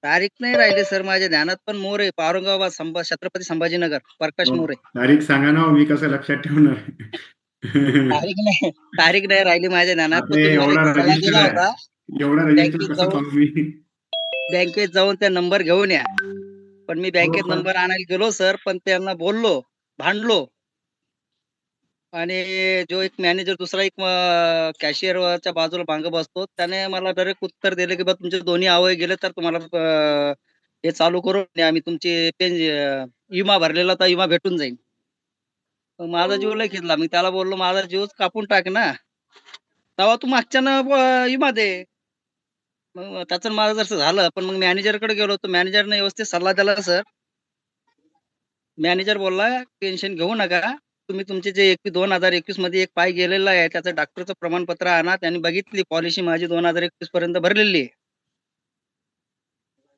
तारीख नाही राहिली सर माझ्या ध्यानात, पण मोरे औरंगाबाद छत्रपती संभाजीनगर प्रकाश हो, मोरे. तारीख सांगा ना हो, मी कसं लक्षात ठेवणार. तारीख नाही राहिली माझ्या ध्यानात, पण आता तुम्ही मला एवढा एक सल्ला रजिस्टर दिला आहे, होता. एवढा रजिस्टर बँकेत कसं जाऊन पाहू मी? बँकेत जाऊन त्या नंबर घेऊन या. पण मी हो बँकेत पण नंबर आणायला गेलो सर, पण त्यांना बोललो, भांडलो. आणि जो एक मॅनेजर दुसरा एक कॅशियरच्या बाजूला मागं बसतो, त्याने मला डायरेक्ट उत्तर दिलं, की "बा तुमचे दोन्ही अवयव गेले तर तुम्हाला हे चालू करू आणि आम्ही तुमची विमा भरलेला तर विमा भेटून जाईल." मग माझा जीव लय खिळला. मी त्याला बोललो, "माझा जीवच कापून टाक ना. तेव्हा तू मागच्यानं विमा दे." मग त्याचं आणि माझं जसं झालं, पण मग मॅनेजरकडे गेलो, तर मॅनेजरने व्यवस्थित सल्ला दिला सर. मॅनेजर बोलला, "टेन्शन घेऊ नका. तुम्ही तुमचे जे 2021 मध्ये एक पाय गेलेला आहे, त्याचं डॉक्टरचं प्रमाणपत्र आणा. त्यांनी बघितली पॉलिसी माझी 2021 पर्यंत भरलेली आहे."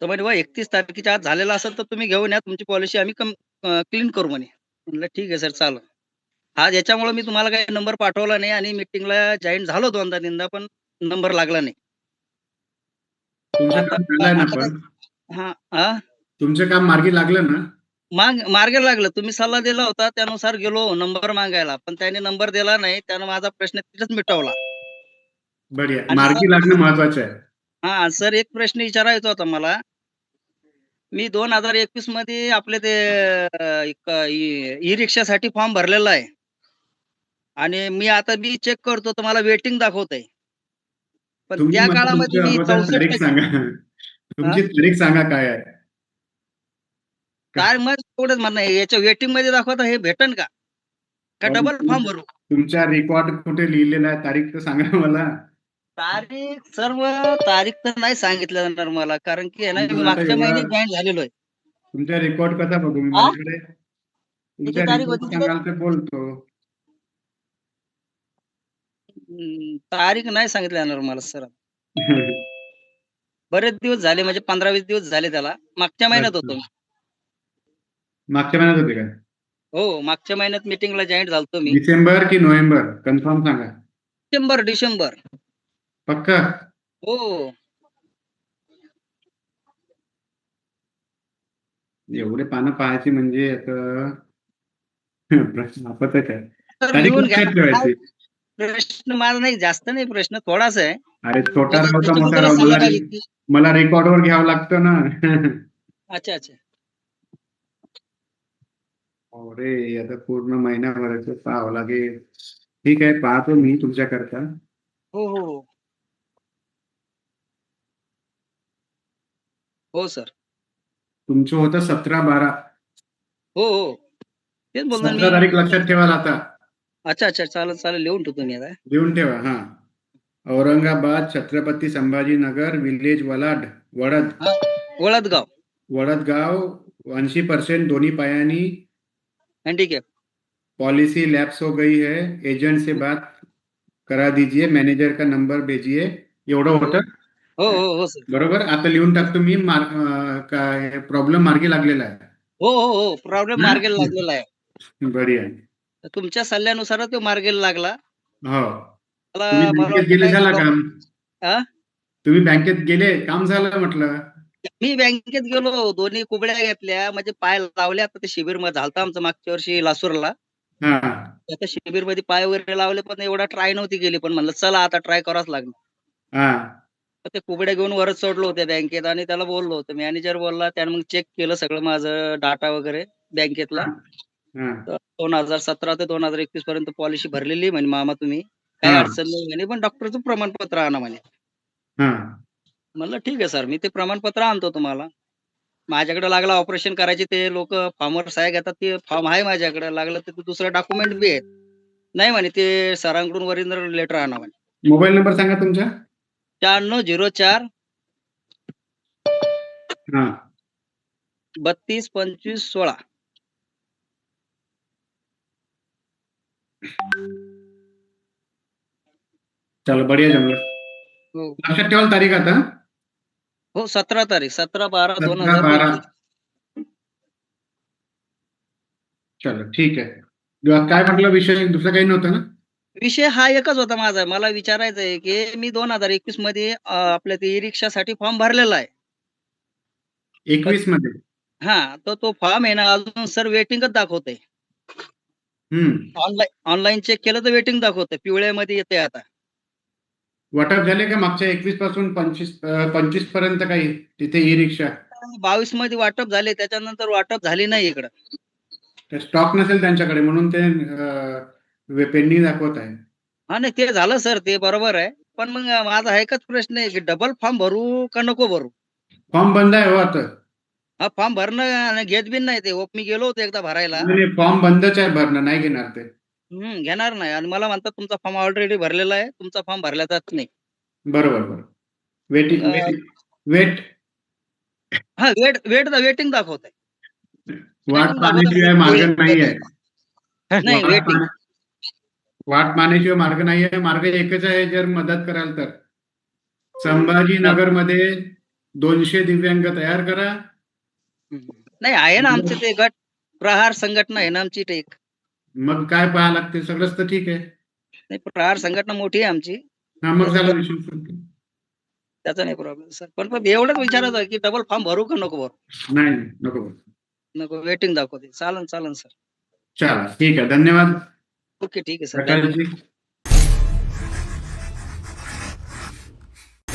तर म्हणे, "बुवा 31 तारखेच्या आत झालेला असेल तर तुम्ही घेऊन या. तुमची पॉलिसी आम्ही क्लीन करू" म्हणे. म्हटलं, "ठीक आहे सर, चालेल." आज याच्यामुळे मी तुम्हाला काही नंबर पाठवला नाही आणि मीटिंगला जॉइन झालो 2दा-3दा, पण नंबर लागला नाही. तुमचं आता काम झालंय ना आता काय? पण? हां, हां. तुमचं काम मार्गी लागलं ना? मार्गी लागलं. तुम्ही सल्ला दिला होता त्यानुसार गेलो नंबर मागायला. पण त्याने नंबर दिला नाही. त्यानं माझा प्रश्न तिथेच मिटवला. बढिया. आणि मार्गी लागणं महत्वाचं आहे. सर एक प्रश्न विचारायचा होता मला. मी 2021 मध्ये आपले ते एक ई-रिक्षासाठी फॉर्म भरलेला आहे. आणि मी आता बी चेक करतो तर मला वेटिंग दाखवतंय. पण तुम्ही त्या मला तुमची काळामध्ये मी अगोदर तारीख 64% सांगा. हां, तुमची तारीख सांगा काय आहे? काय मग तेवढंच म्हणणं आहे. याच्या वेटिंगमध्ये दाखवता हे भेटेल का? का पण डबल फॉर्म भरू? तुमच्या रेकॉर्ड कुठे लिहिलेला आहे तारीख तर सांगा मला. तारीख तर नाही सांगितलं जाणार मला, कारण की आहे ना, मी मग आता मागच्या एवढा महिन्यात जॉइन झालेलो आहे. तुमचा रेकॉर्ड कसा बघू मी? हां? माझ्याकडे किती तुमचा तारीख रिपोर्ट होती तिथं? सांगाल तर बोलतो. तारीख नाही सांगितलं जाणार मला सर. बरेच दिवस झाले, म्हणजे 15-20 दिवस झाले त्याला. मागच्या महिन्यात अच्छा. होतो मी. मागच्या महिन्यात होते का? हो, मागच्या महिन्यात मीटिंगला जॉइन झालतो मी. डिसेंबर की नोव्हेंबर? कन्फर्म सांगा. डिसेंबर. पक्का? हो. एवढे पानं पाहायची म्हणजे आता प्रश्न आपतच आहे. तर तारीख लिहून घ्या. लक्षात काय ठेवायची. प्रश्न माझा नाही, जास्त नाही प्रश्न, थोडासा आहे. अरे छोटा म्हणजे राव का मोठा त्याच्याबद्दल राव, सल्ला पाहिजे की मला रेकॉर्डवर घ्यावं लागतं ना. अच्छा, अच्छा. अरे आता पूर्ण महिन्याभराचं पाहावं लागेल. ठीक आहे, पाहतो मी तुमच्याकरता. हो, हो, हो. हो सर. तुमचं होतं 17/12. हो, हो. तेच बोललो मी. 17 तारीख लक्षात ठेवाल आता. अच्छा, अच्छा. चालेल, चालेल. लिहून ठेवतो मी आता. लिहून ठेवा. हा, औरंगाबाद छत्रपती संभाजीनगर विलेज वडद हां, वळदगाव, वडदगाव 80% दोन्ही पायानी हँडिकॅप. पॉलिसी लैप्स हो गई है, एजेंट से बात करा दीजिए, मैनेजर का नंबर भेजिए. एवढं हो. होतं. हो, हो, हो सर. बरोबर. आता लिहून टाकतो मी. काय प्रॉब्लेम मार्गी लागलेला आहे. हो, हो, हो. प्रॉब्लेम हं? मार्गेला लागलेला आहे. बढिया. तर तुमच्या सल्ल्यानुसारच तो मार्गेला लागला. हो. तुम्ही मला बँकेत वाटतं गेले काही झाला काम? प्रॉब्लेम. हां? तुम्ही बँकेत गेले काम झालं म्हटलं. मी बँकेत गेलो, दोन्ही कुबड्या घेतल्या, म्हणजे पाय लावले. आता ते शिबिर झालतं आमचं मागच्या वर्षी लासूरला. हा. त्या शिबिरमध्ये पाय वगैरे लावले, पण एवढा ट्राय नव्हती केली. पण म्हणलं चला आता ट्राय करावंच लागणार. हा. तर ते कुबड्या घेऊन वरच चढलो होत्या बँकेत आणि त्याला बोललो होतो. मॅनेजर बोलला, त्याने मग चेक केलं सगळं माझं डाटा वगैरे बँकेतला. हा. तर 2017 ते 2021 पर्यंत पॉलिसी भरलेली आहे म्हणे मामा तुम्ही. काही हा. अडचण नाही म्हणे, पण डॉक्टरचं प्रमाणपत्र आणा म्हणे. हा. म्हणलं ठीक आहे सर, मी ते प्रमाणपत्र आणतो तुम्हाला. माझ्याकडे लागलं ऑपरेशन करायचे ते लोकं फॉर्मवर सह्या घेतात, ते फॉर्म आहे माझ्याकडे. लागलं तर ते दुसरं डॉक्युमेंट बी आहेत. नाही म्हणे, ते सरांकडून ओरिजिनल लेटर आणा म्हणे. मोबाईल नंबर सांगा तुमचा. 9404 हा. 32 25 16. चलो बढ़िया जमलं. हो. लक्षात ठेवाल तारीख आता. हो, 17 तारीख, 17/12. 17/12/2022. चलो ठीक आहे. काय म्हटलं विषय दुसरं काही नव्हतं ना? विषय हा एकच होता माझा. मला विचारायचं आहे, की मी 2021 मध्ये आपल्या ते ई-रिक्षासाठी फॉर्म भरलेला आहे. 21 मध्ये. हा, तो फॉर्म आहे ना अजून सर वेटिंगच दाखवतंय. ऑनलाईन चेक केलं तर वेटिंग दाखवतंय, पिवळ्यामध्ये येते आता. वाटप झाले का मागच्या 21 पासून 25 पर्यंत काही तिथे ई रिक्षा? 22 मध्ये वाटप झाले, त्याच्यानंतर वाटप झाली नाही इकडं. स्टॉक नसेल त्यांच्याकडे म्हणून ते पेंडिंग दाखवत आहे. हा नाही ते झालं सर, ते बरोबर आहे. पण मग माझा एकच प्रश्न आहे की डबल फॉर्म भरू का नको भरू? फॉर्म बंद आहे हो आता. हा फॉर्म भरणं घेत बी नाही ते. मी गेलो होतो एकदा भरायला. फॉर्म बंदच आहे, भरणं नाही घेणार ते. घेणार नाही. आणि मला म्हणतात तुमचा फॉर्म ऑलरेडी भरलेला आहे, तुमचा फॉर्म भरला जात नाही. बरोबर. वेटिंग वेट हा वेटिंग दाखवत आहे. वाट पाहण्याशिवाय मार्ग नाही आहे. नाही वेटिंग. वाट पाहण्याशिवाय मार्ग नाही आहे. मार्ग एकच आहे, जर मदत कराल तर. संभाजीनगर मध्ये 200 दिव्यांग तयार करा. नाही आहे ना आमचे ते गट प्रहार संघटना आहे ना आमची एक. मग काय पाहा लागते, सगळंच तर ठीक आहे. नाही प्रहार संघटना मोठी आहे आमची. हा मग झाला विषय. त्याचा नाही प्रॉब्लेम सर. पण एवढंच विचारायचं आहे की डबल फॉर्म भरू का नको भरू? नाही नको. नको, वेटिंग दाखवते. चालन सर. चला ठीक आहे, धन्यवाद. ओके ठीक आहे सर.